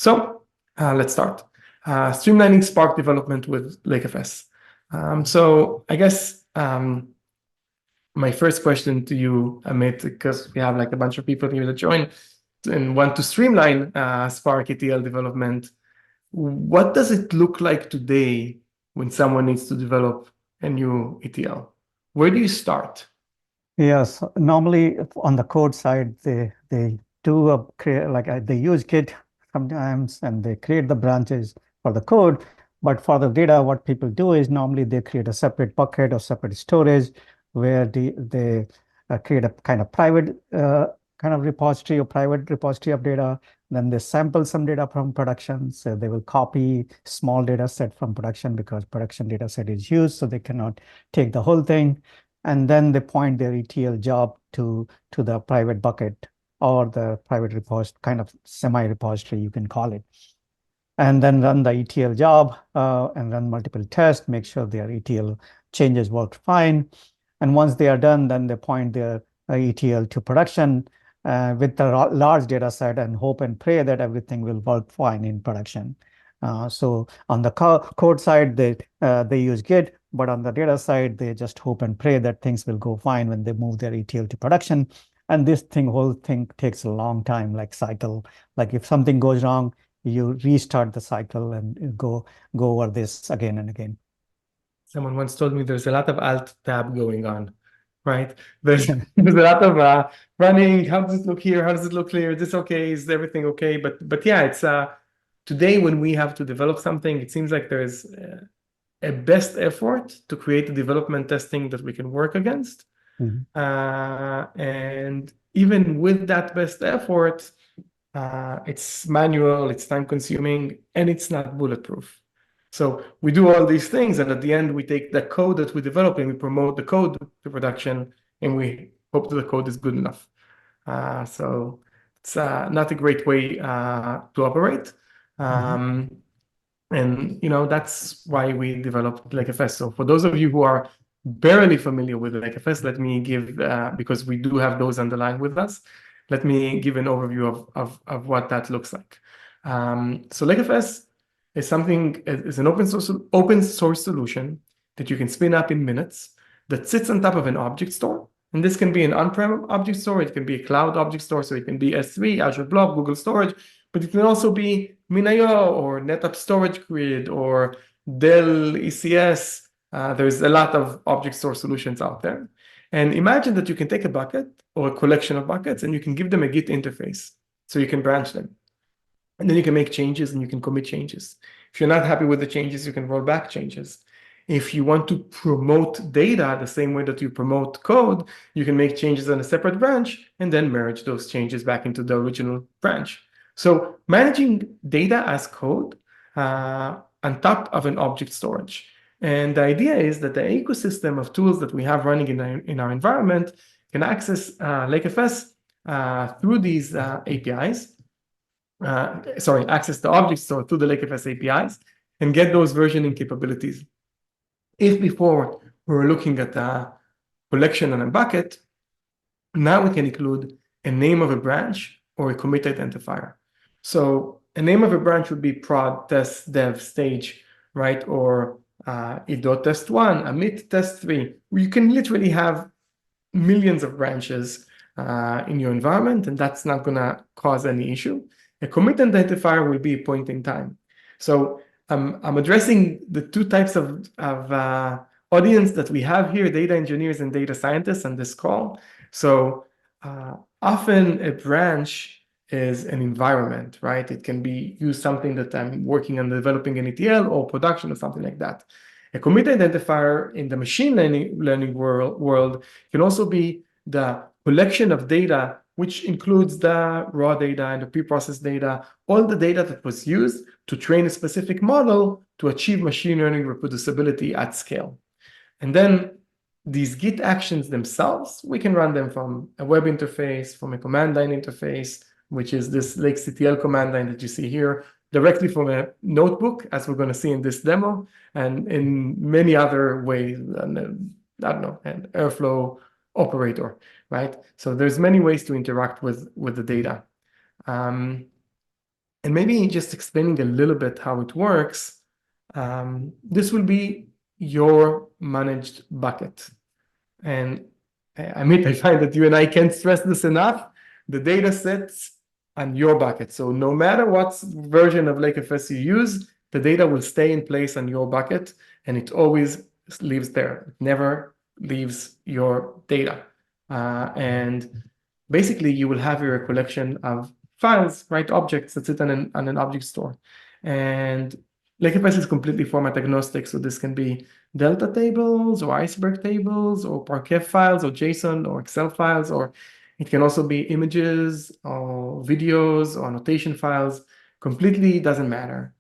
So let's start. Streamlining Spark Development with lakeFS. So I guess my first question to you, Amit, because we have like a bunch of people here that join and want to streamline Spark ETL development. What does it look like today when someone needs to develop a new ETL? Where do you start? Yes, normally on the code side, they do they use Git sometimes and they create the branches for the code. But for the data, what people do is normally they create a separate bucket or separate storage where they create a kind of private kind of repository or private repository of data. Then they sample some data from production. So they will copy small data set from production because production data set is used, so they cannot take the whole thing. And then they point their ETL job to the private bucket or the private repository, kind of semi-repository, you can call it. And then run the ETL job and run multiple tests, make sure their ETL changes work fine. And once they are done, then they point their ETL to production with the large data set and hope and pray that everything will work fine in production. So on the code side, they use Git, but on the data side, they just hope and pray that things will go fine when they move their ETL to production. And this whole thing takes a long time, like cycle. Like if something goes wrong, you restart the cycle and go over this again and again. Someone once told me there's a lot of alt tab going on, right? There's a lot of running. How does it look here? How does it look here? Is this okay? Is everything okay? But yeah, it's today when we have to develop something, it seems like there's a best effort to create a development testing that we can work against. And even with that best effort, it's manual, it's time consuming, and it's not bulletproof. So we do all these things, and at the end, we take the code that we develop and we promote the code to production, and we hope that the code is good enough. So it's not a great way to operate. And that's why we developed lakeFS. So for those of you who are barely familiar with lakeFS, let me give, because we do have those underlined with us, let me give an overview of what that looks like. So lakeFS is an open source solution that you can spin up in minutes that sits on top of an object store. And this can be an on-prem object store, it can be a cloud object store, so it can be S3, Azure Blob, Google Storage, but it can also be Min.io or NetApp Storage Grid or Dell ECS. There's a lot of object store solutions out there. And imagine that you can take a bucket or a collection of buckets and you can give them a Git interface so you can branch them. And then you can make changes and you can commit changes. If you're not happy with the changes, you can roll back changes. If you want to promote data the same way that you promote code, you can make changes on a separate branch and then merge those changes back into the original branch. So managing data as code on top of an object storage. And the idea is that the ecosystem of tools that we have running in our environment can access lakeFS through these APIs. Access the object store through the lakeFS APIs and get those versioning capabilities. If before we were looking at a collection and a bucket, now we can include a name of a branch or a commit identifier. So a name of a branch would be prod, test, dev, stage, right? Or Ido test 1, Amit test 3. You can literally have millions of branches in your environment, and that's not going to cause any issue. A commit identifier will be a point in time. So I'm addressing the two types of audience that we have here, data engineers and data scientists on this call. So often a branch is an environment, right? It can be used something that I'm working on developing an ETL or production or something like that. A commit identifier in the machine learning world can also be the collection of data, which includes the raw data and the pre-processed data, all the data that was used to train a specific model to achieve machine learning reproducibility at scale. And then these Git actions themselves, we can run them from a web interface, from a command line interface, which is this lakeCTL command line that you see here, directly from a notebook, as we're going to see in this demo, and in many other ways, and I don't know, an Airflow operator, right? So there's many ways to interact with the data. And maybe just explaining a little bit how it works, this will be your managed bucket. And I find that you and I can't stress this enough. The data sets on your bucket. So no matter what version of lakeFS you use, the data will stay in place on your bucket, and it always lives there. It never leaves your data. And basically, you will have your collection of files, right? Objects that sit on an object store. And lakeFS is completely format agnostic, so this can be Delta tables or iceberg tables or Parquet files or JSON or Excel files, or it can also be images or videos or annotation files. Completely doesn't matter.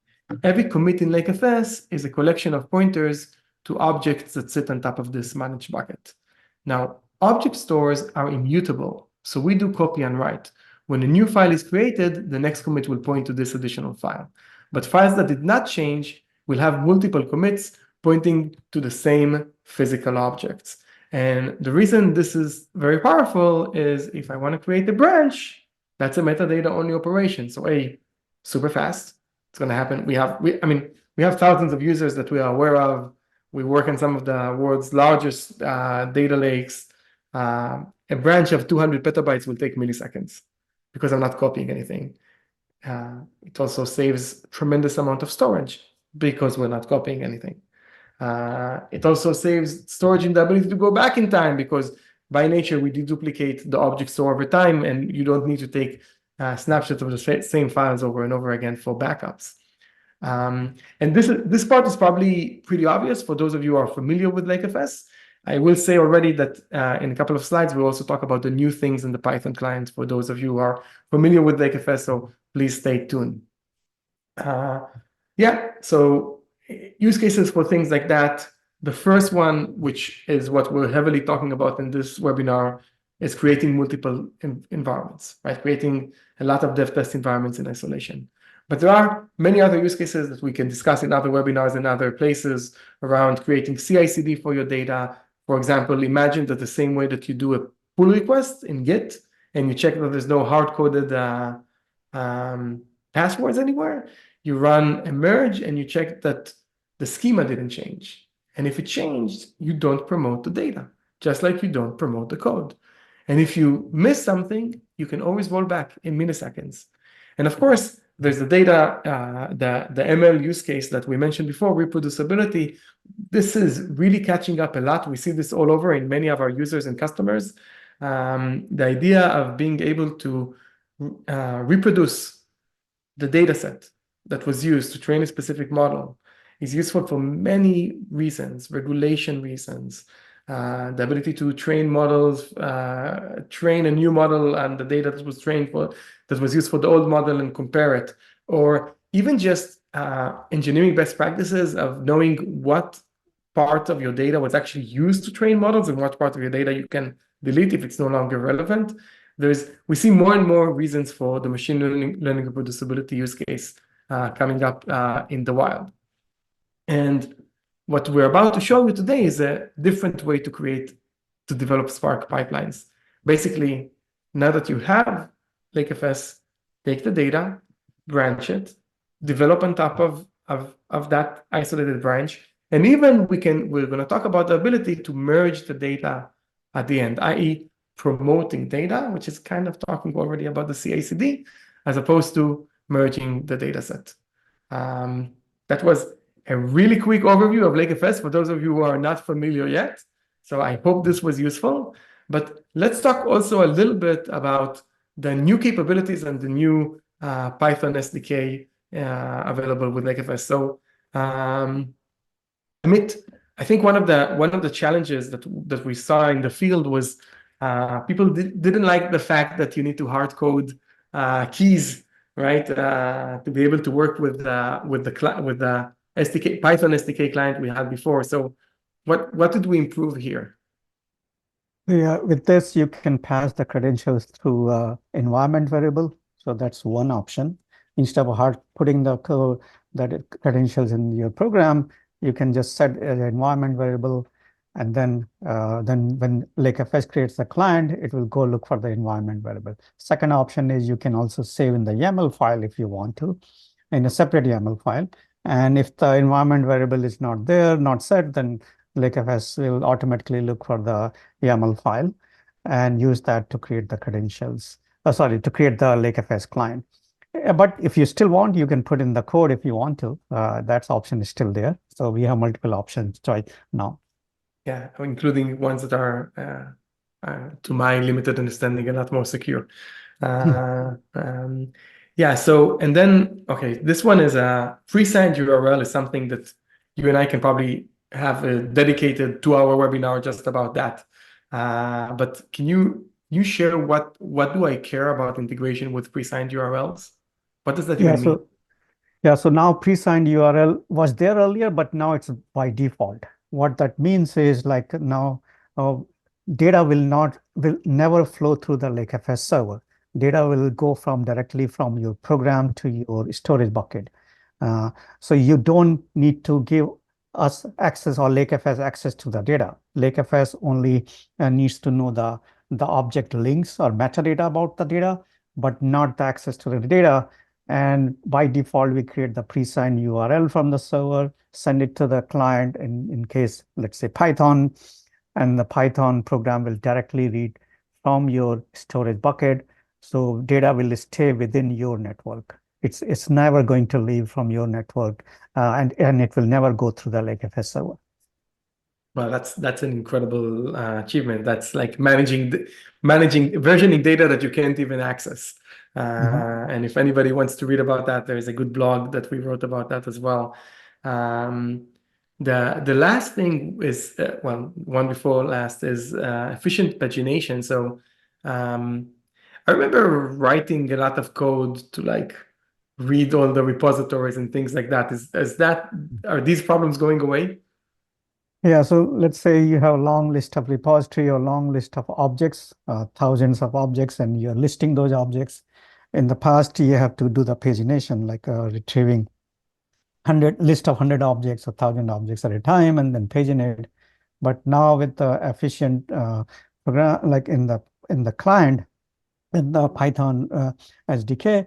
Every commit in lakeFS is a collection of pointers to objects that sit on top of this managed bucket. Now, object stores are immutable, so we do copy and write. When a new file is created, the next commit will point to this additional file. But files that did not change will have multiple commits pointing to the same physical objects. And the reason this is very powerful is if I want to create a branch, that's a metadata only operation. So super fast. It's going to happen. We have thousands of users that we are aware of. We work in some of the world's largest data lakes. A branch of 200 petabytes will take milliseconds because I'm not copying anything. It also saves tremendous amount of storage because we're not copying anything. It also saves storage in the ability to go back in time because by nature we deduplicate the object store over time, and you don't need to take snapshots of the same files over and over again for backups. And this part is probably pretty obvious for those of you who are familiar with lakeFS. I will say already that in a couple of slides, we'll also talk about the new things in the Python client for those of you who are familiar with lakeFS, so please stay tuned. So use cases for things like that. The first one, which is what we're heavily talking about in this webinar, is creating multiple environments, right? Creating a lot of dev test environments in isolation. But there are many other use cases that we can discuss in other webinars and other places around creating CI/CD for your data. For example, imagine that the same way that you do a pull request in Git and you check that there's no hard-coded passwords anywhere, you run a merge and you check that the schema didn't change. And if it changed, you don't promote the data, just like you don't promote the code. And if you miss something, you can always roll back in milliseconds. And of course, there's the data, the ML use case that we mentioned before, reproducibility. This is really catching up a lot. We see this all over in many of our users and customers. The idea of being able to reproduce the data set that was used to train a specific model is useful for many reasons, regulation reasons, the ability to train models, train a new model and the data that was trained for, that was used for the old model and compare it, or even just engineering best practices of knowing what part of your data was actually used to train models and what part of your data you can delete if it's no longer relevant. We see more and more reasons for the machine learning reproducibility use case coming up in the wild. And what we're about to show you today is a different way to develop Spark pipelines. Basically, now that you have lakeFS, take the data, branch it, develop on top of that isolated branch, and even we're going to talk about the ability to merge the data at the end, i.e. promoting data, which is kind of talking already about the CI/CD, as opposed to merging the data set. That was a really quick overview of lakeFS for those of you who are not familiar yet. So I hope this was useful. But let's talk also a little bit about the new capabilities and the new Python SDK available with lakeFS. So Amit, I think one of the challenges that we saw in the field was people didn't like the fact that you need to hard code keys, right, to be able to work with the SDK Python SDK client we had before. So what did we improve here? Yeah, with this you can pass the credentials through environment variable. So that's one option. Instead of hard putting the code that credentials in your program, you can just set an environment variable And then when lakeFS creates the client, it will go look for the environment variable. Second option is you can also save in the YAML file if you want to, in a separate YAML file. And if the environment variable is not there, not set, then lakeFS will automatically look for the YAML file and use that to create the credentials. To create the lakeFS client. But if you still want, you can put in the code if you want to. That option is still there. So we have multiple options right now. Yeah, including ones that are, to my limited understanding, a lot more secure. Yeah, so, and then, okay, this one is a pre-signed URL is something that you and I can probably have a dedicated 2-hour webinar just about that. But can you share what do I care about integration with pre-signed URLs? What does that even mean? So now pre-signed URL was there earlier, but now it's by default. What that means is like now data will never flow through the lakeFS server. Data will go directly from your program to your storage bucket. So you don't need to give us access or lakeFS access to the data. lakeFS only needs to know the object links or metadata about the data, but not the access to the data. And by default, we create the pre-signed URL from the server, send it to the client in case, let's say Python, and the Python program will directly read from your storage bucket. So data will stay within your network. It's never going to leave from your network, and it will never go through the lakeFS server. Well, that's an incredible achievement. That's like managing versioning data that you can't even access. And if anybody wants to read about that, there is a good blog that we wrote about that as well. The last thing is one before last is efficient pagination. So I remember writing a lot of code to like read all the repositories and things like that. Are these problems going away? Yeah, so let's say you have a long list of repository or long list of objects, thousands of objects, and you're listing those objects. In the past, you have to do the pagination, like retrieving list of 100 objects or 1,000 objects at a time and then paginate. But now with the efficient program, like in the client, in the Python SDK,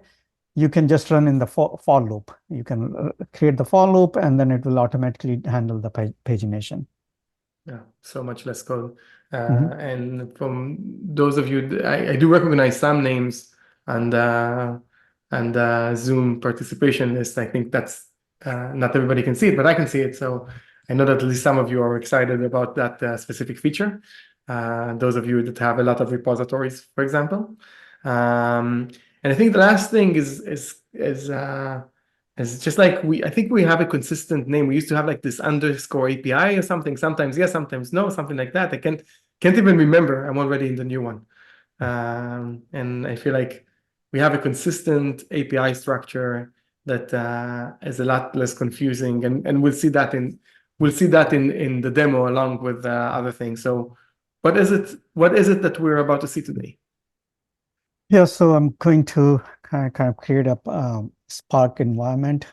you can just run in the for loop. You can create the for loop, and then it will automatically handle the pagination. Yeah, so much less code. And from those of you, I do recognize some names and Zoom participation list. I think that's not everybody can see it, but I can see it. So I know that at least some of you are excited about that specific feature. Those of you that have a lot of repositories, for example. And I think the last thing is just like I think we have a consistent name. We used to have like this underscore API or something. Sometimes yes, sometimes no, something like that. I can't even remember. I'm already in the new one. And I feel like we have a consistent API structure that is a lot less confusing, and we'll see that in the demo along with other things. So what is it that we're about to see today? Yeah, so I'm going to kind of create a Spark environment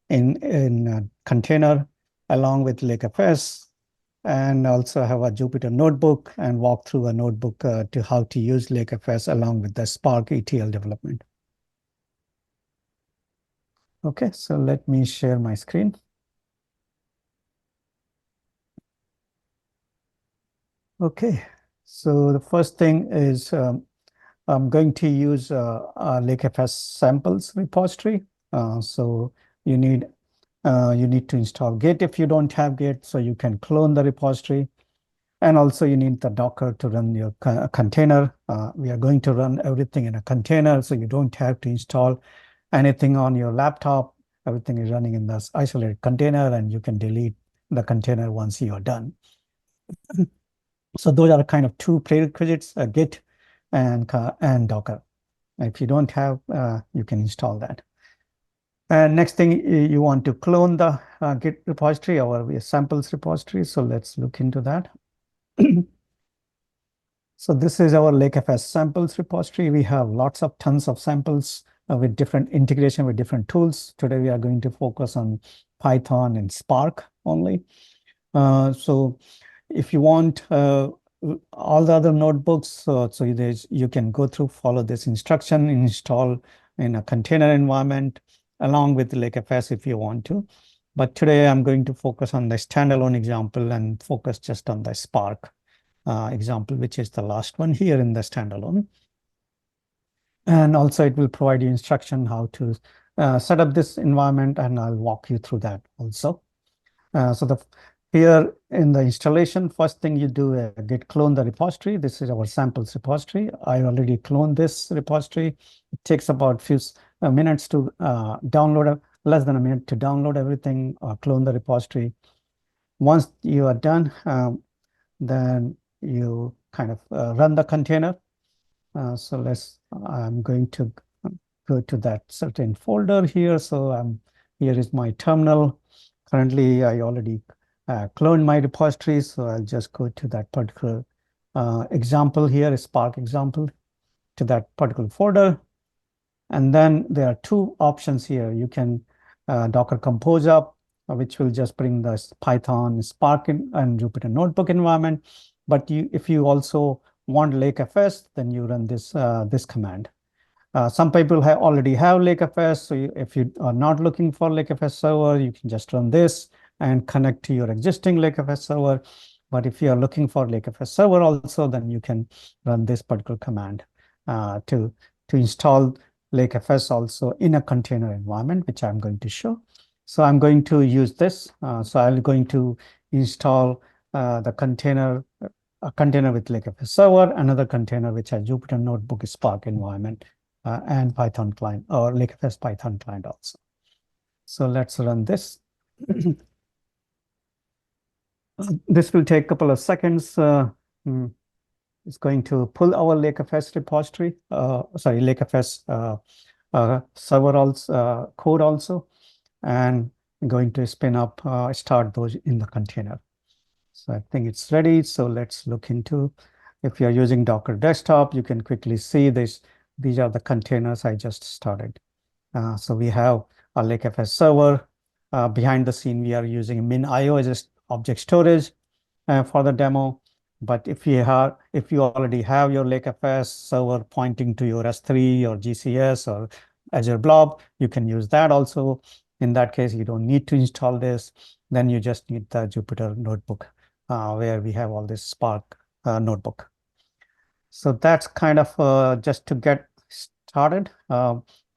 in a container along with lakeFS, and also have a Jupyter notebook and walk through a notebook to how to use lakeFS along with the Spark ETL development. Okay, so let me share my screen. Okay, so the first thing is I'm going to use a lakeFS samples repository. So you need to install Git if you don't have Git, so you can clone the repository. And also you need the Docker to run your container. We are going to run everything in a container, so you don't have to install anything on your laptop. Everything is running in this isolated container, and you can delete the container once you are done. So those are kind of two prerequisites, Git and Docker. If you don't have, you can install that. And next thing, you want to clone the Git repository or samples repository. So let's look into that. So this is our lakeFS samples repository. We have tons of samples with different integration with different tools. Today we are going to focus on Python and Spark only. So if you want all the other notebooks, so you can go through, follow this instruction, install in a container environment along with lakeFS if you want to. But today I'm going to focus on the standalone example and focus just on the Spark example, which is the last one here in the standalone. And also it will provide you instruction how to set up this environment, and I'll walk you through that also. Here in the installation, first thing you do is git clone the repository. This is our samples repository. I already cloned this repository. It takes about few minutes to download, less than a minute to download everything, clone the repository. Once you are done, then you kind of run the container. I'm going to go to that certain folder here. So here is my terminal. Currently, I already cloned my repository, so I'll just go to that particular example here, a Spark example, to that particular folder. And then there are two options here. You can Docker Compose up, which will just bring the Python, Spark, and Jupyter Notebook environment. But if you also want lakeFS, then you run this command. Some people already have lakeFS, so if you are not looking for lakeFS server, you can just run this and connect to your existing lakeFS server. But if you are looking for lakeFS server also, then you can run this particular command to install lakeFS also in a container environment, which I'm going to show. So I'm going to use this. So I'm going to install the container, a container with lakeFS server, another container which has Jupyter Notebook Spark environment, and Python client, or lakeFS Python client also. So let's run this. This will take a couple of seconds. It's going to pull our lakeFS repository, lakeFS server also, code also, and going to spin up, start those in the container. So I think it's ready. So let's look into, if you're using Docker Desktop, you can quickly see this. These are the containers I just started. So we have a lakeFS server. Behind the scene, we are using MinIO as object storage for the demo. But if you already have your lakeFS server pointing to your S3 or GCS or Azure Blob, you can use that also. In that case, you don't need to install this. Then you just need the Jupyter Notebook, where we have all this Spark notebook. So that's kind of just to get started.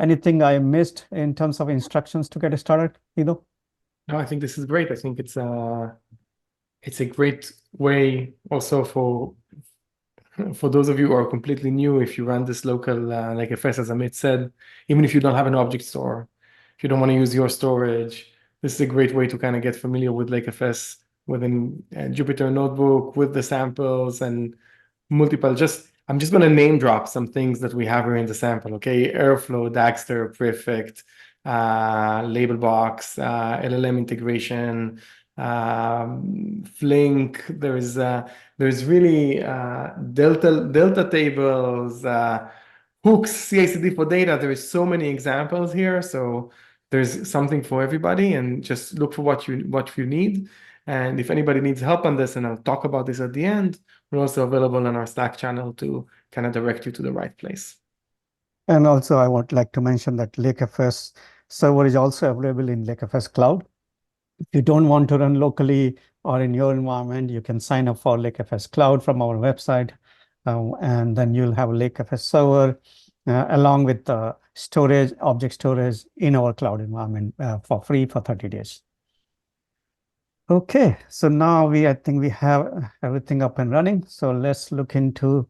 Anything I missed in terms of instructions to get started, Ido? No, I think this is great. I think it's a great way also for those of you who are completely new. If you run this local lakeFS, as Amit said, even if you don't have an object store, if you don't want to use your storage, this is a great way to kind of get familiar with lakeFS within Jupyter Notebook with the samples and multiple. I'm just going to name drop some things that we have here in the sample. Okay, Airflow, Dagster, Prefect, Labelbox, LLM integration, Flink. There's really delta tables, hooks, CI/CD for data. There is so many examples here. So there's something for everybody, and just look for what you need. And if anybody needs help on this, and I'll talk about this at the end, we're also available on our Slack channel to kind of direct you to the right place. And also, I would like to mention that lakeFS server is also available in lakeFS Cloud. If you don't want to run locally or in your environment, you can sign up for lakeFS Cloud from our website, and then you'll have a lakeFS server along with the storage, object storage in our cloud environment for free for 30 days. Okay, so now I think we have everything up and running. So let's look into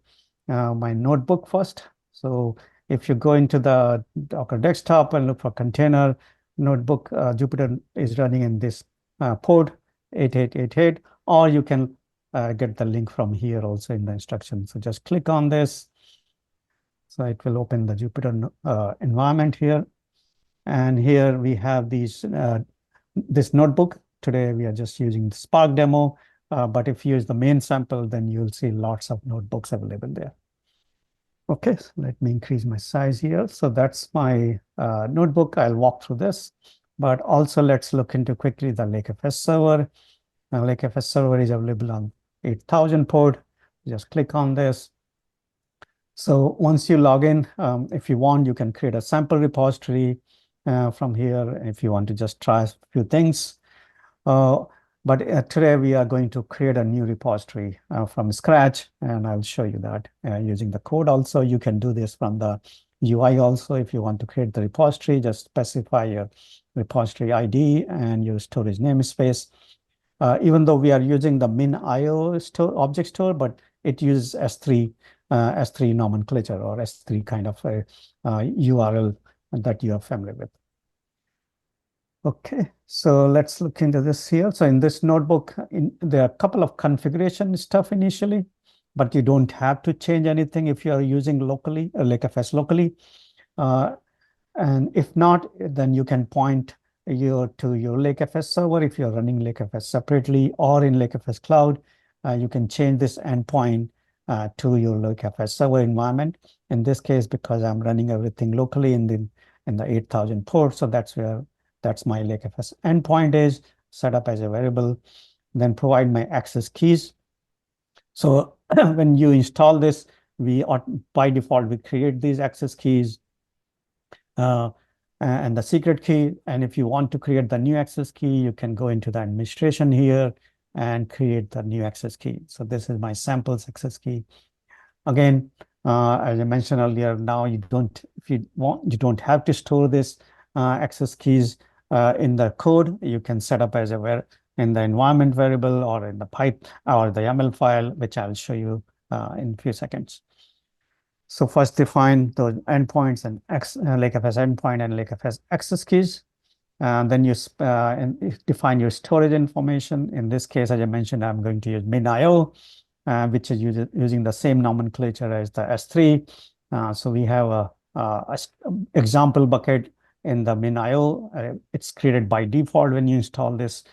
my notebook first. So if you go into the Docker Desktop and look for container notebook, Jupyter is running in this port 8888, or you can get the link from here also in the instructions. So just click on this. So it will open the Jupyter environment here. And here we have this notebook. Today we are just using the Spark demo, but if you use the main sample, then you'll see lots of notebooks available there. Okay, so let me increase my size here. So that's my notebook. I'll walk through this, but also let's look into quickly the lakeFS server. Now, lakeFS server is available on 8000 port. Just click on this. So once you log in, if you want, you can create a sample repository from here if you want to just try a few things. But today we are going to create a new repository from scratch, and I'll show you that using the code. Also, you can do this from the UI also. If you want to create the repository, just specify your repository ID and your storage namespace. Even though we are using the min.io store object store, but it uses S3 nomenclature or S3 kind of a URL that you are familiar with. Okay, so let's look into this here. So in this notebook, there are a couple of configuration stuff initially, but you don't have to change anything if you are using locally, lakeFS locally. And if not, then you can point to your lakeFS server if you're running lakeFS separately, or in lakeFS cloud, you can change this endpoint to your lakeFS server environment. In this case, because I'm running everything locally in the 8000 port, so that's my lakeFS endpoint is set up as a variable, then provide my access keys. So when you install this, by default, we create these access keys and the secret key. And if you want to create the new access key, you can go into the administration here and create the new access key. So this is my samples access key. Again, as I mentioned earlier, now you don't have to store this access keys in the code. You can set up as in the environment variable or in the pipe or the YAML file, which I'll show you in a few seconds. So first define those endpoints and lakeFS endpoint and lakeFS access keys. Then you define your storage information. In this case, as I mentioned, I'm going to use min.io, which is using the same nomenclature as the S3. So we have a example bucket in the min.io. It's created by default when you install this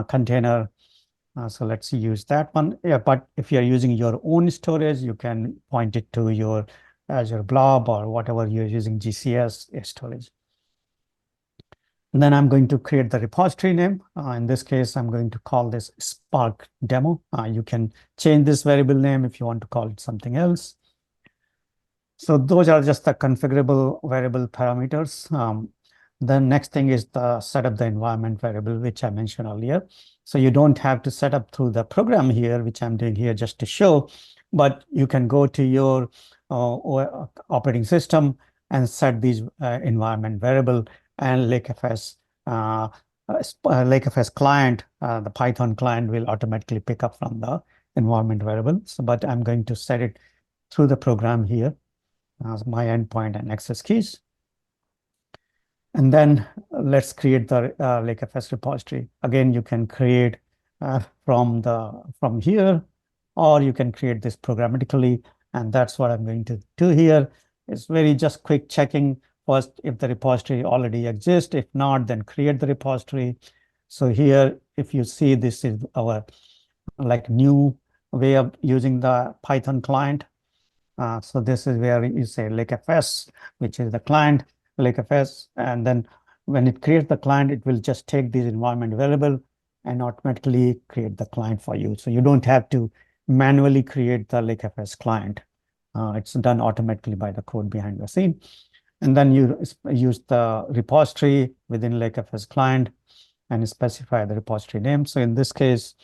container. So let's use that one. Yeah, but if you're using your own storage, you can point it to your Azure Blob or whatever you're using GCS storage. And then I'm going to create the repository name. In this case, I'm going to call this Spark Demo. You can change this variable name if you want to call it something else. So those are just the configurable variable parameters. The next thing is the set up the environment variable, which I mentioned earlier. So you don't have to set up through the program here, which I'm doing here just to show, but you can go to your operating system and set these environment variable, and lakeFS client, the Python client will automatically pick up from the environment variable. So, but I'm going to set it through the program here as my endpoint and access keys. And then let's create the lakeFS repository. Again, you can create from here, or you can create this programmatically. And that's what I'm going to do here. It's very just quick checking first if the repository already exists. If not, then create the repository. So here, if you see, this is our new way of using the Python client. So this is where you say lakeFS, which is the client, lakeFS. And then when it creates the client, it will just take this environment variable and automatically create the client for you. So you don't have to manually create the lakeFS client. It's done automatically by the code behind the scene. And then you use the repository within lakeFS client and specify the repository name. So in this case,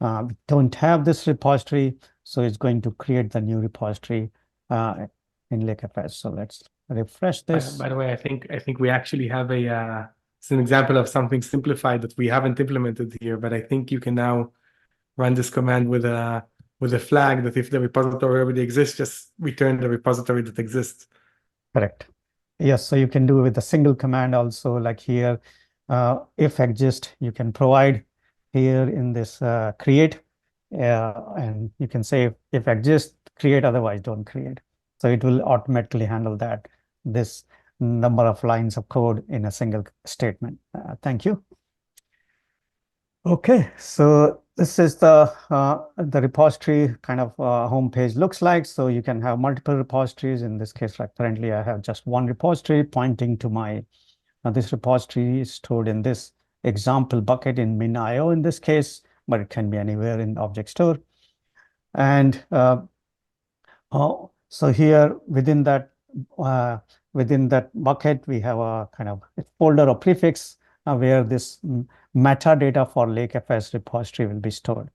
we don't have this repository, so it's going to create the new repository in lakeFS. So let's refresh this. By the way, I think we actually have it's an example of something simplified that we haven't implemented here, but I think you can now run this command with a flag that if the repository already exists, just return the repository that exists. Correct. Yes, so you can do it with a single command also, like here, if exist, you can provide here in this create, and you can say if exist, create, otherwise don't create. So it will automatically handle this number of lines of code in a single statement. Thank you. Okay, so this is the repository kind of home page looks like. So you can have multiple repositories. In this case, like currently I have just one repository pointing to my, this repository is stored in this example bucket in min.io in this case, but it can be anywhere in the object store. And so here within that bucket, we have a kind of a folder or prefix where this metadata for lakeFS repository will be stored.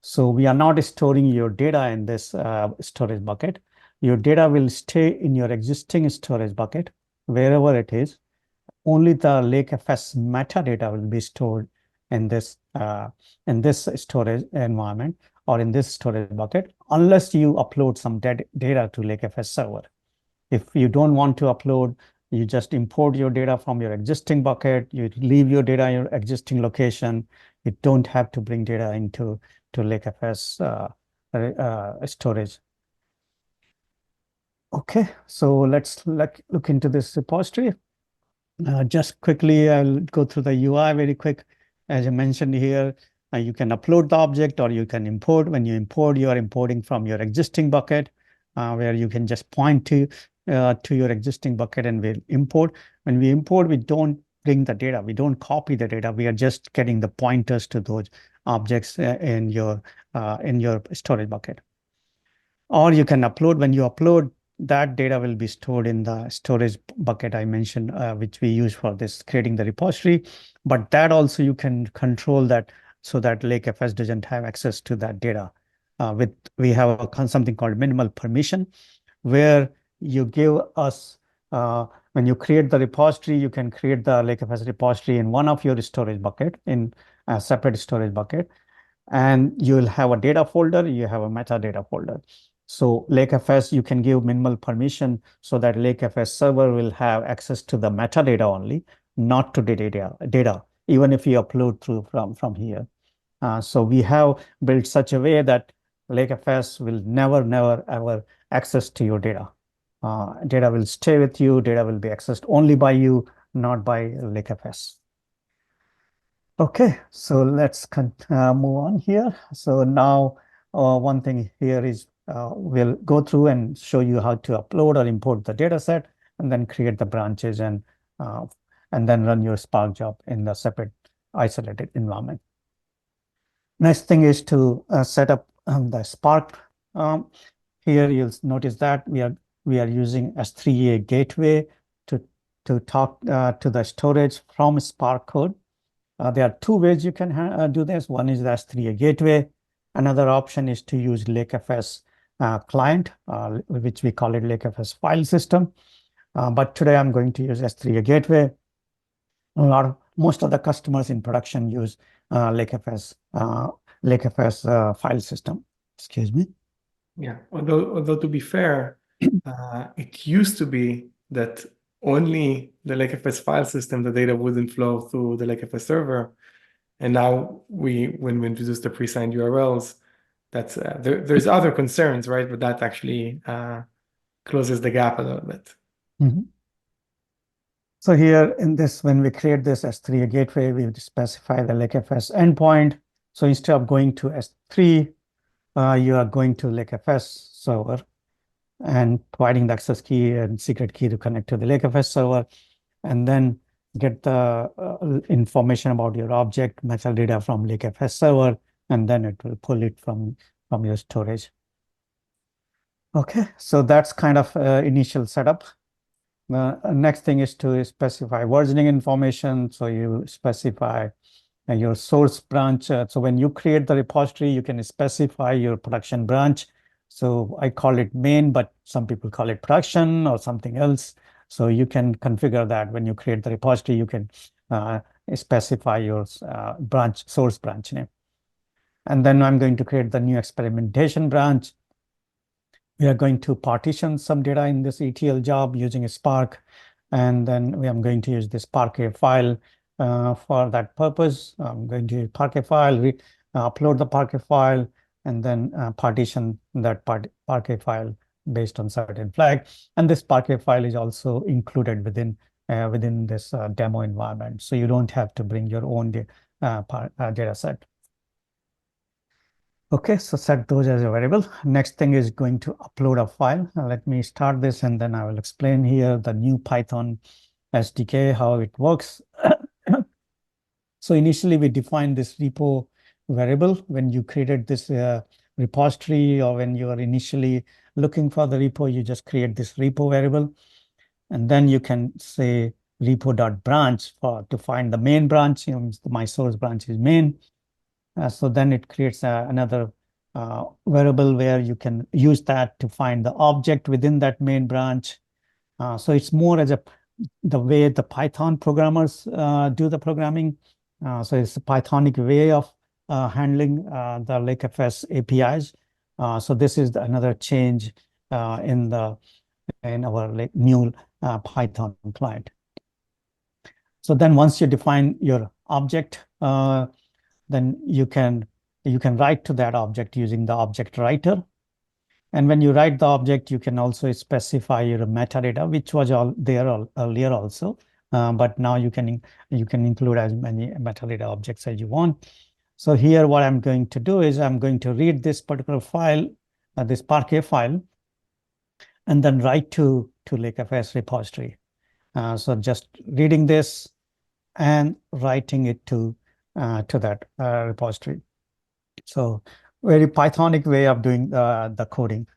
So we are not storing your data in this storage bucket. Your data will stay in your existing storage bucket, wherever it is. Only the lakeFS metadata will be stored in this storage environment or in this storage bucket, unless you upload some data to lakeFS server. If you don't want to upload, you just import your data from your existing bucket. You leave your data in your existing location. You don't have to bring data into lakeFS storage. Okay, so let's look into this repository. Just quickly, I'll go through the UI very quick. As I mentioned here, you can upload the object or you can import. When you import, you are importing from your existing bucket, where you can just point to your existing bucket and we'll import. When we import, we don't bring the data. We don't copy the data. We are just getting the pointers to those objects in your storage bucket. Or you can upload. When you upload, that data will be stored in the storage bucket I mentioned, which we use for this creating the repository. But that also you can control that so that lakeFS doesn't have access to that data. We have something called minimal permission, where you give us when you create the repository, you can create the lakeFS repository in one of your storage bucket, in a separate storage bucket, and you'll have a data folder, you have a metadata folder. So lakeFS, you can give minimal permission so that lakeFS server will have access to the metadata only, not to the data, even if you upload through from here. So we have built such a way that lakeFS will never, ever access to your data. Data will stay with you. Data will be accessed only by you, not by lakeFS. Okay, so let's move on here. So now one thing here is we'll go through and show you how to upload or import the data set and then create the branches and then run your Spark job in the separate isolated environment. Next thing is to set up the Spark. Here you'll notice that we are using S3A gateway to talk to the storage from Spark code. There are two ways you can do this. One is the S3A gateway. Another option is to use lakeFS client, which we call it lakeFS file system. But today I'm going to use S3A gateway. Most of the customers in production use lakeFS file system. Excuse me. Yeah, although to be fair, it used to be that only the lakeFS file system, the data wouldn't flow through the lakeFS server. And now when we introduce the pre-signed URLs, that's there's other concerns, right? But that actually closes the gap a little bit. Mm-hmm. So here in this, when we create this S3 gateway, we specify the lakeFS endpoint. So instead of going to S3, you are going to lakeFS server and providing the access key and secret key to connect to the lakeFS server, and then get the information about your object metadata from lakeFS server, and then it will pull it from your storage. Okay, so that's kind of initial setup. Next thing is to specify versioning information. So you specify your source branch. So when you create the repository, you can specify your production branch. So I call it main, but some people call it production or something else. So you can configure that when you create the repository, you can specify your source branch name. And then I'm going to create the new experimentation branch. We are going to partition some data in this ETL job using a Spark. And then I'm going to use this Parquet file for that purpose. I'm going to use Parquet file, upload the Parquet file, and then partition that Parquet file based on certain flag. And this Parquet file is also included within this demo environment. So you don't have to bring your own data set. Okay, so set those as a variable. Next thing is going to upload a file. Let me start this and then I will explain here the new Python SDK, how it works. So initially we defined this repo variable when you created this repository, or when you are initially looking for the repo, you just create this repo variable. And then you can say repo.branch to find the main branch. My source branch is main. So then it creates another variable where you can use that to find the object within that main branch. So it's more as the way the Python programmers do the programming. So it's a Pythonic way of handling the lakeFS APIs. So this is another change in our new Python client. So then once you define your object, then you can write to that object using the object writer. And when you write the object, you can also specify your metadata, which was all there earlier also. But now you can include as many metadata objects as you want. So here, what I'm going to do is I'm going to read this particular file, this Parquet file, and then write to lakeFS repository. So just reading this and writing it to that repository. So very Pythonic way of doing the coding.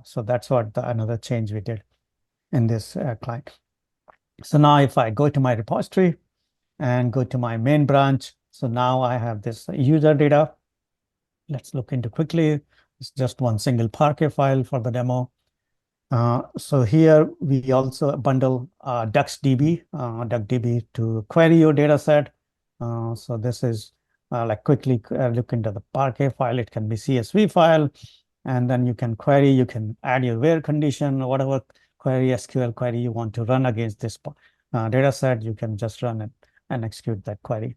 So that's what another change we did in this client. So now if I go to my repository and go to my main branch, so now I have this user data. Let's look into quickly. It's just one single Parquet file for the demo. So here we also bundle DuckDB to query your data set. So this is like quickly look into the Parquet file. It can be CSV file, and then you can query, you can add your where condition, or whatever query, SQL query you want to run against this data set, you can just run it and execute that query.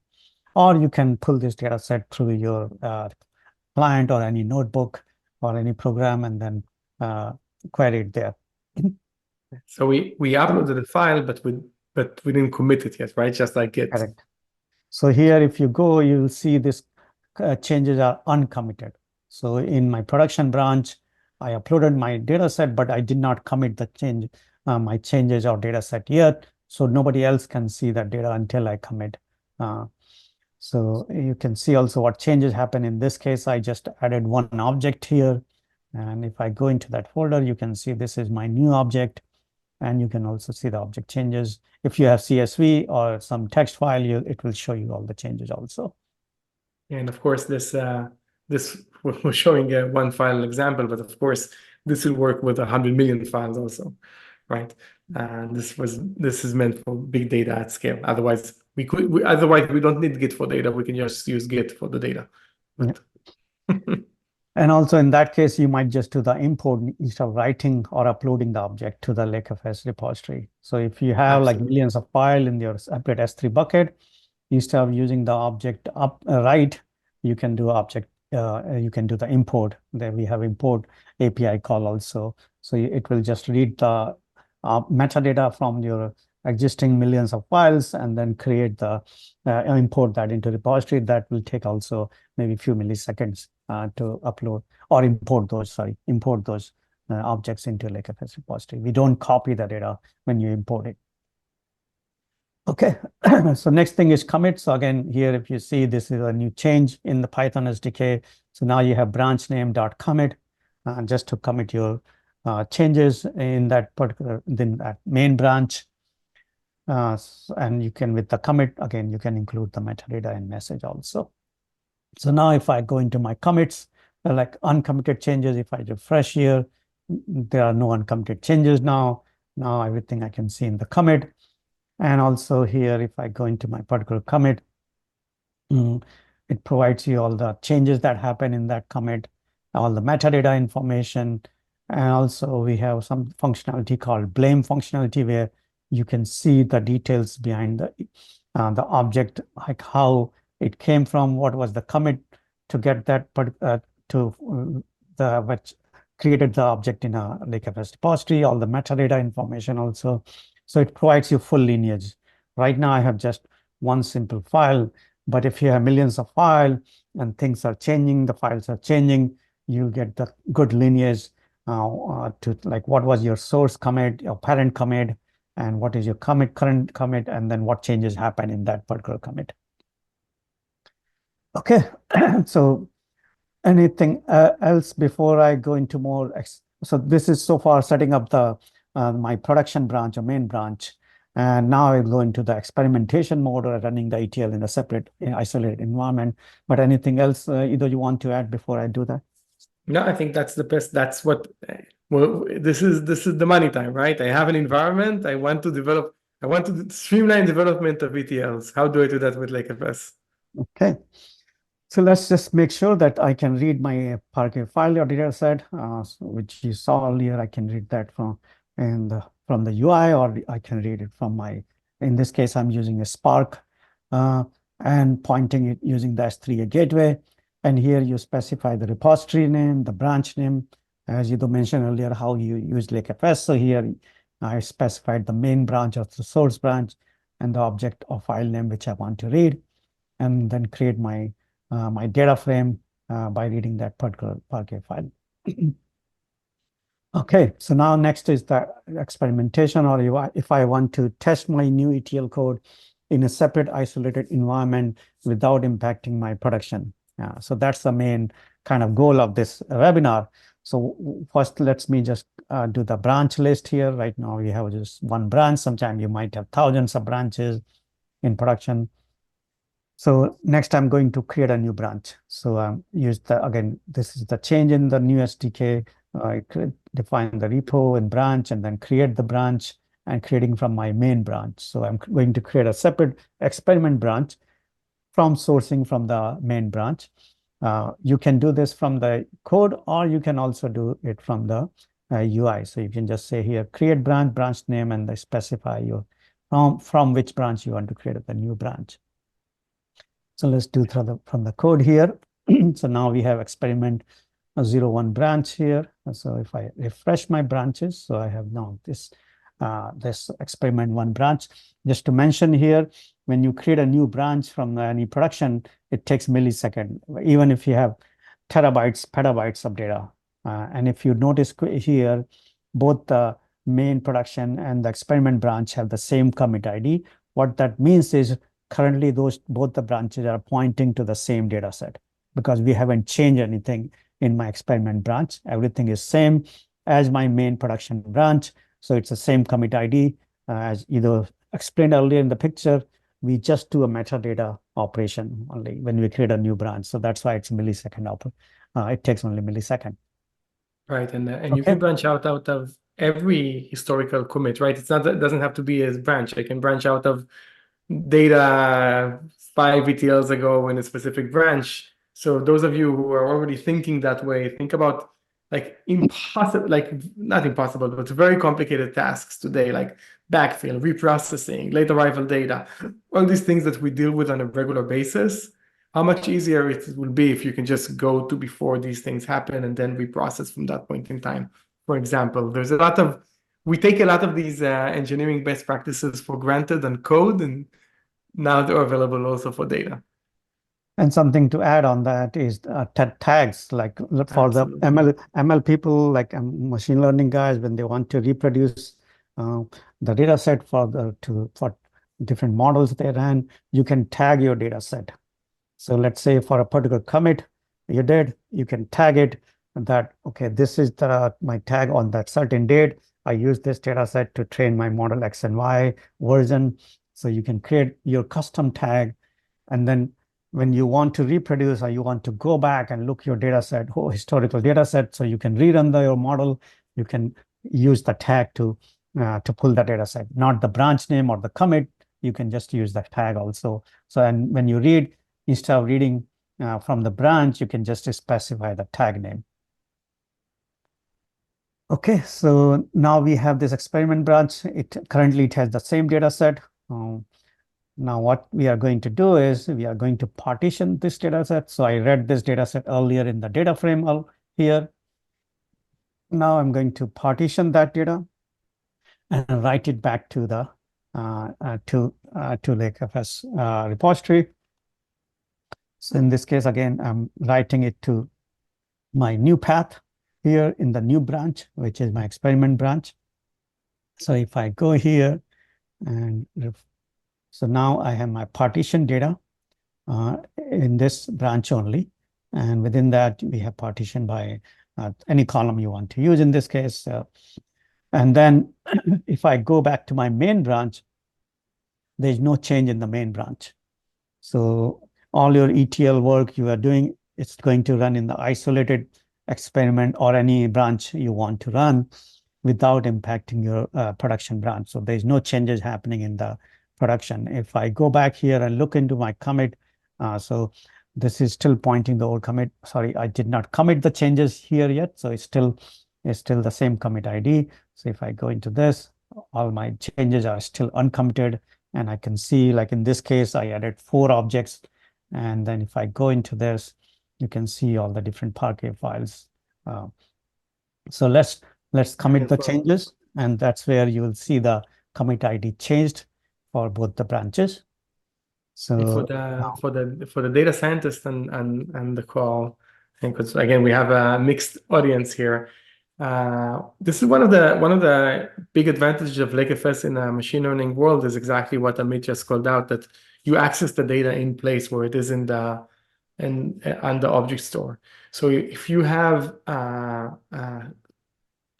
Or you can pull this data set through your client or any notebook or any program and then query it there. So we uploaded the file, but we didn't commit it yet, right? Just like Git. Correct. So here, if you go, you'll see this changes are uncommitted. So in my production branch, I uploaded my data set, but I did not commit the change, my changes or data set yet. So nobody else can see that data until I commit. So you can see also what changes happen. In this case, I just added one object here. And if I go into that folder, you can see this is my new object. And you can also see the object changes. If you have CSV or some text file, it will show you all the changes also. And of course, this we're showing a one file example, but of course, this will work with 100 million files also, right? And this is meant for big data at scale. Otherwise, we don't need Git for data. We can just use Git for the data. But And also in that case, you might just do the import instead of writing or uploading the object to the lakeFS repository. So if you have like millions of files in your separate S3 bucket, instead of using the object write, you can do object. You can do the import. There we have import API call also. So it will just read the metadata from your existing millions of files and then create the import that into repository. That will take also maybe a few milliseconds to upload or import those objects into lakeFS repository. We don't copy the data when you import it. Okay, so next thing is commit. So again, here, if you see, this is a new change in the Python SDK. So now you have branch name .commit just to commit your changes in that particular, then that main branch. And you can, with the commit, again, you can include the metadata and message also. So now if I go into my commits, like uncommitted changes, if I refresh here, there are no uncommitted changes now. Now everything I can see in the commit. And also here, if I go into my particular commit, it provides you all the changes that happen in that commit, all the metadata information. And also we have some functionality called blame functionality, where you can see the details behind the object, like how it came from, what was the commit to get that, which created the object in a lakeFS repository, all the metadata information also. So it provides you full lineage. Right now I have just one simple file, but if you have millions of files and things are changing, the files are changing, you'll get the good lineage to like what was your source commit, your parent commit, and what is your current commit, and then what changes happen in that particular commit. Okay, so Anything else before I go into more? So this is so far setting up the my production branch or main branch. And now I go into the experimentation mode or running the ETL in a separate isolated environment. But anything else either you want to add before I do that? No, I think that's the best. That's what, well, this is the money time, right? I have an environment. I want to streamline development of ETLs. How do I do that with lakeFS? Okay. So let's just make sure that I can read my Parquet file or data set, which you saw earlier. I can read that from the UI, or I can read it from in this case, I'm using a Spark uh, and pointing it using the S3 gateway. And here you specify the repository name, the branch name, as you mentioned earlier, how you use lakeFS. So here I specified the main branch of the source branch and the object or file name, which I want to read, and then create my data frame by reading that particular Parquet file. Okay, so now next is the experimentation, or if I want to test my new ETL code in a separate isolated environment without impacting my production. So that's the main kind of goal of this webinar. So first, let me just do the branch list here. Right now, we have just one branch. Sometimes you might have thousands of branches in production. So next I'm going to create a new branch. So again, this is the change in the new SDK. I define the repo and branch and then create the branch and creating from my main branch. So I'm going to create a separate experiment branch from sourcing from the main branch. You can do this from the code, or you can also do it from the UI. So you can just say here, create branch name, and they specify from which branch you want to create the new branch. So let's do from the code here. So now we have experiment 01 branch here. So if I refresh my branches, so I have now this experiment 1 branch. Just to mention here, when you create a new branch from any production, it takes millisecond, even if you have terabytes, petabytes of data. And if you notice here, both the main production and the experiment branch have the same commit ID. What that means is currently both the branches are pointing to the same data set, because we haven't changed anything in my experiment branch. Everything is same as my main production branch. So it's the same commit ID as either explained earlier in the picture. We just do a metadata operation only when we create a new branch. So that's why it's millisecond. It takes only millisecond. Right, and Okay. you can branch out of every historical commit, right? It doesn't have to be a branch. I can branch out of data 5 ETLs ago in a specific branch. So those of you who are already thinking that way, think about not impossible, but very complicated tasks today, like backfill, reprocessing, late arrival data, all these things that we deal with on a regular basis. How much easier it will be if you can just go to before these things happen and then reprocess from that point in time. For example, we take a lot of these engineering best practices for granted on code, and now they're available also for data. And something to add on that is tags, like for Absolutely. the ML people, like machine learning guys, when they want to reproduce the data set for different models they ran, you can tag your data set. So let's say for a particular commit you can tag it that, okay, this is my tag on that certain date. I use this data set to train my model X and Y version. So you can create your custom tag, and then when you want to reproduce or you want to go back and look your data set, historical data set, so you can rerun your model, you can use the tag to pull the data set, not the branch name or the commit. You can just use the tag also. So, and when you read, instead of reading from the branch, you can just specify the tag name. Okay, so now we have this experiment branch. Currently it has the same data set. Now what we are going to do is we are going to partition this data set. So I read this data set earlier in the data frame here. Now I'm going to partition that data and write it back to the to lakeFS repository. So in this case, again, I'm writing it to my new path here in the new branch, which is my experiment branch. So if I go here and so now I have my partition data in this branch only. And within that, we have partition by any column you want to use in this case. And then if I go back to my main branch, there's no change in the main branch. So all your ETL work you are doing, it's going to run in the isolated experiment or any branch you want to run without impacting your production branch. So there's no changes happening in the production. If I go back here and look into my commit, so this is still pointing the old commit. Sorry, I did not commit the changes here yet. So it's still the same commit ID. So if I go into this, all my changes are still uncommitted. And I can see, like in this case, I added 4 objects. And then if I go into this, you can see all the different Parquet files. So let's commit the changes. And that's where you will see the commit ID changed for both the branches. So for the data scientist and the call, because again we have a mixed audience here. This is one of the big advantages of lakeFS in a machine learning world is exactly what Amit just called out, that you access the data in place where it is on the object store. So if you have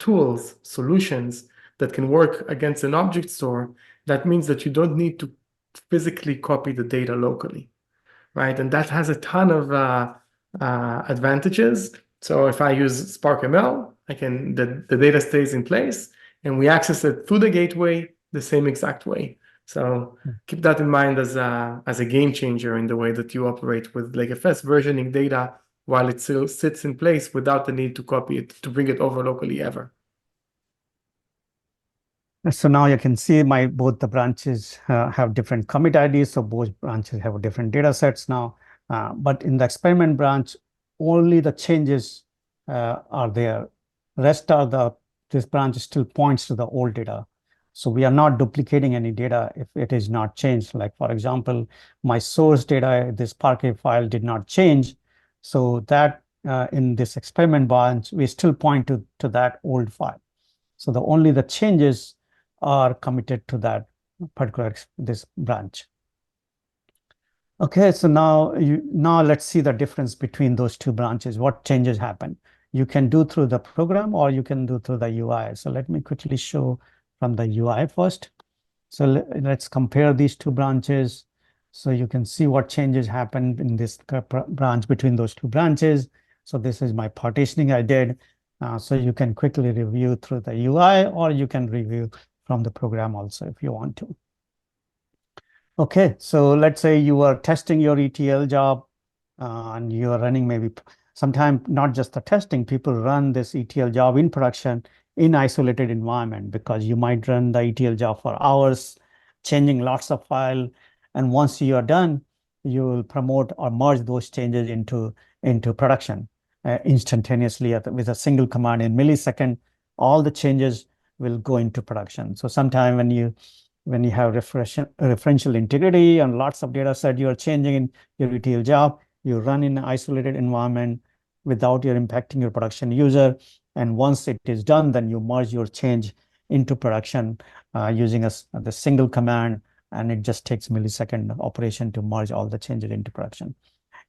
tools, solutions that can work against an object store, that means that you don't need to physically copy the data locally, right? And that has a ton of advantages. So if I use Spark ML, the data stays in place and we access it through the gateway the same exact way. So keep that in mind as a game changer in the way that you operate with lakeFS, versioning data while it still sits in place without the need to copy it, to bring it over locally ever. So now you can see both the branches have different commit IDs. So both branches have different data sets now. But in the experiment branch, only the changes are there. Rest are this branch still points to the old data. So we are not duplicating any data if it is not changed. Like for example, my source data, this Parquet file did not change. So that in this experiment branch, we still point to that old file. So only the changes are committed to that particular this branch. Okay, so now let's see the difference between those two branches. What changes happen? You can do through the program or you can do through the UI. So let me quickly show from the UI first. So let's compare these two branches. So you can see what changes happened in this branch between those two branches. So this is my partitioning I did. So you can quickly review through the UI or you can review from the program also if you want to. Okay, so let's say you are testing your ETL job and you are running maybe sometimes not just the testing, people run this ETL job in production in isolated environment because you might run the ETL job for hours, changing lots of file. And once you are done, you will promote or merge those changes into production instantaneously with a single command in millisecond. All the changes will go into production. So sometime when you have referential integrity and lots of data set you are changing in your ETL job, you run in an isolated environment without your impacting your production user. And once it is done, then you merge your change into production using the single command, and it just takes millisecond operation to merge all the changes into production.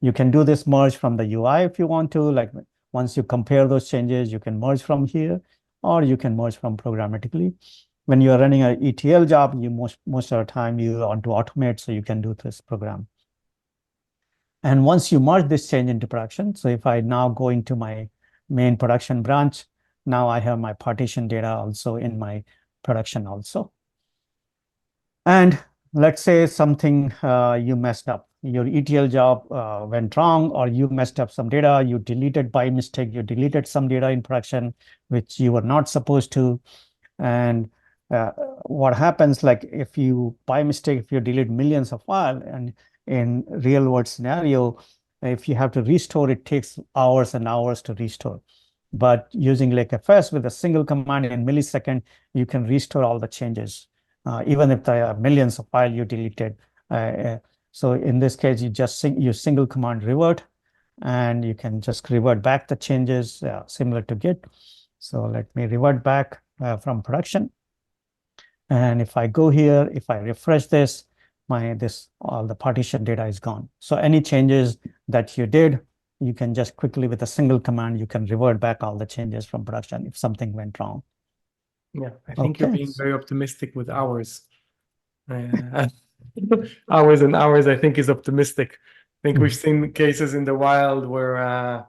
You can do this merge from the UI if you want to. Like once you compare those changes, you can merge from here, or you can merge from programmatically. When you are running an ETL job, you most of the time you want to automate, so you can do this program. And once you merge this change into production, so if I now go into my main production branch, now I have my partition data also in my production also. And let's say something you messed up. Your ETL job went wrong, or you messed up some data, you deleted by mistake, you deleted some data in production, which you were not supposed to. And what happens, like if you, by mistake, if you delete millions of files, and in real world scenario, if you have to restore, it takes hours and hours to restore. But using lakeFS with a single command in millisecond, you can restore all the changes, even if there are millions of files you deleted. So in this case, you just use single command revert, and you can just revert back the changes similar to Git. So let me revert back from production. And if I go here, if I refresh this, all the partition data is gone. So any changes that you did you can just quickly, with a single command, you can revert back all the changes from production if something went wrong. Yeah, I think you're Okay. being very optimistic with hours. Hours and hours, I think, is optimistic. I think we've seen cases in the wild where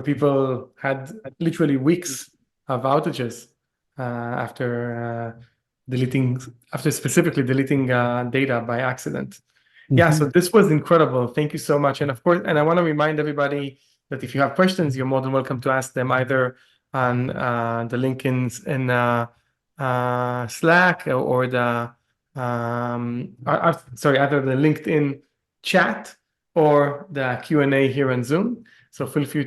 people had literally weeks of outages after specifically deleting data by accident. Yeah, so this was incredible. Thank you so much. And of course, and I want to remind everybody that if you have questions, you're more than welcome to ask them either on the link in Slack or the sorry, either the LinkedIn chat or the Q&A here on Zoom. So feel free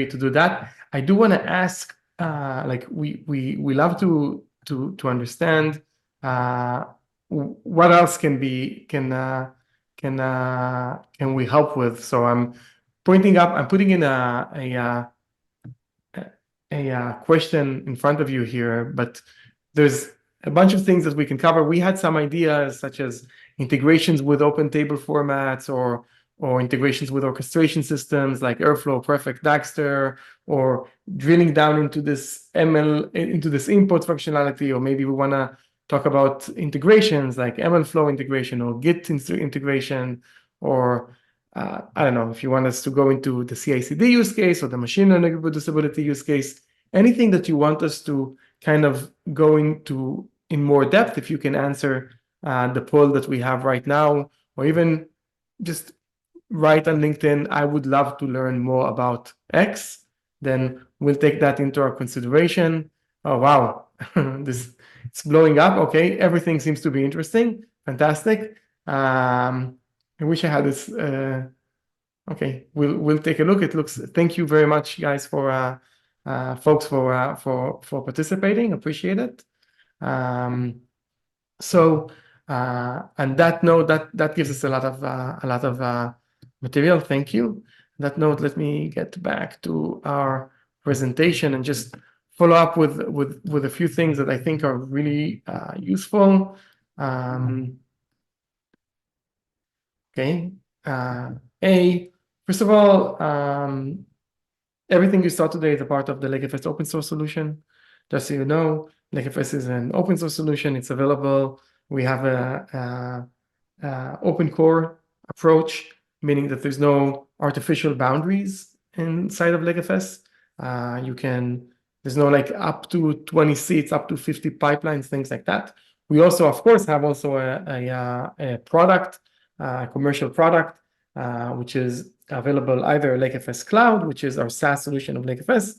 to do that. I do want to ask, like we love to understand what else can we help with. So I'm putting in a question in front of you here, but there's a bunch of things that we can cover. We had some ideas such as integrations with open table formats or integrations with orchestration systems like Airflow, Prefect, Dagster, or drilling down into this ML, into this import functionality, or maybe we want to talk about integrations like MLflow integration or Git integration, or I don't know if you want us to go into the CI/CD use case or the machine learning reproducibility use case, anything that you want us to kind of go into in more depth. If you can answer the poll that we have right now, or even just write on LinkedIn, I would love to learn more about X, then we'll take that into our consideration. Oh, wow, it's blowing up. Okay, everything seems to be interesting. Fantastic. I wish I had this. Okay, we'll take a look. It looks. Thank you very much, guys, for folks for participating. Appreciate it. So on that note, that gives us a lot of material. Thank you. On that note, let me get back to our presentation and just follow up with a few things that I think are really useful. Okay. First of all, everything you saw today is a part of the lakeFS open source solution. Just so you know, lakeFS is an open source solution. It's available. We have a open core approach, meaning that there's no artificial boundaries inside of lakeFS. There's no like up to 20 seats, up to 50 pipelines, things like that. We also, of course, have also a product, commercial product, which is available either lakeFS Cloud, which is our SaaS solution of lakeFS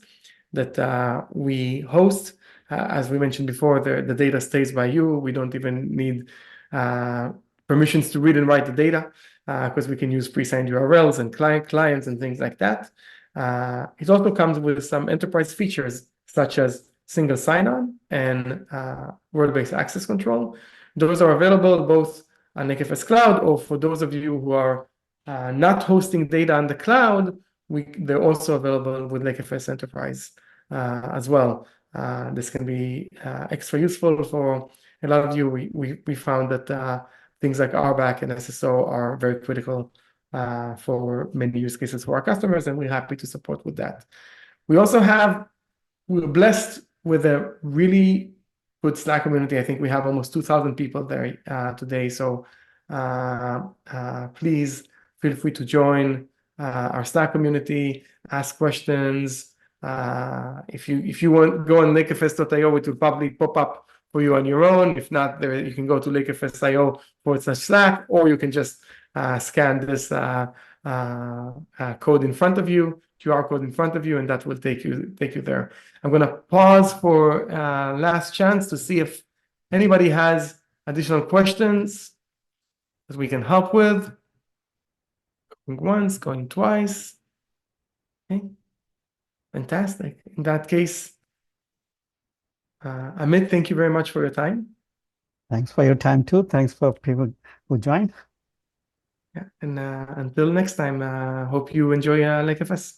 that we host. As we mentioned before, the data stays by you. We don't even need permissions to read and write the data because we can use pre-signed URLs and clients and things like that. It also comes with some enterprise features such as single sign-on and role-based access control. Those are available both on lakeFS Cloud, or for those of you who are not hosting data on the cloud, they're also available with lakeFS Enterprise as well. This can be extra useful for a lot of you. We found that things like RBAC and SSO are very critical for many use cases for our customers, and we're happy to support with that. We're blessed with a really good Slack community. I think we have almost 2,000 people there today. So please feel free to join our Slack community, ask questions. If you want, go on lakefs.io, it will probably pop up for you on your own. If not, you can go to lakefs.io/Slack, or you can just scan this code in front of you, QR code in front of you, and that will take you there. I'm going to pause for last chance to see if anybody has additional questions that we can help with. Going once, going twice. Okay, fantastic. In that case, Amit, thank you very much for your time. Thanks for your time too. Thanks for people who joined. Yeah, and until next time, hope you enjoy lakeFS.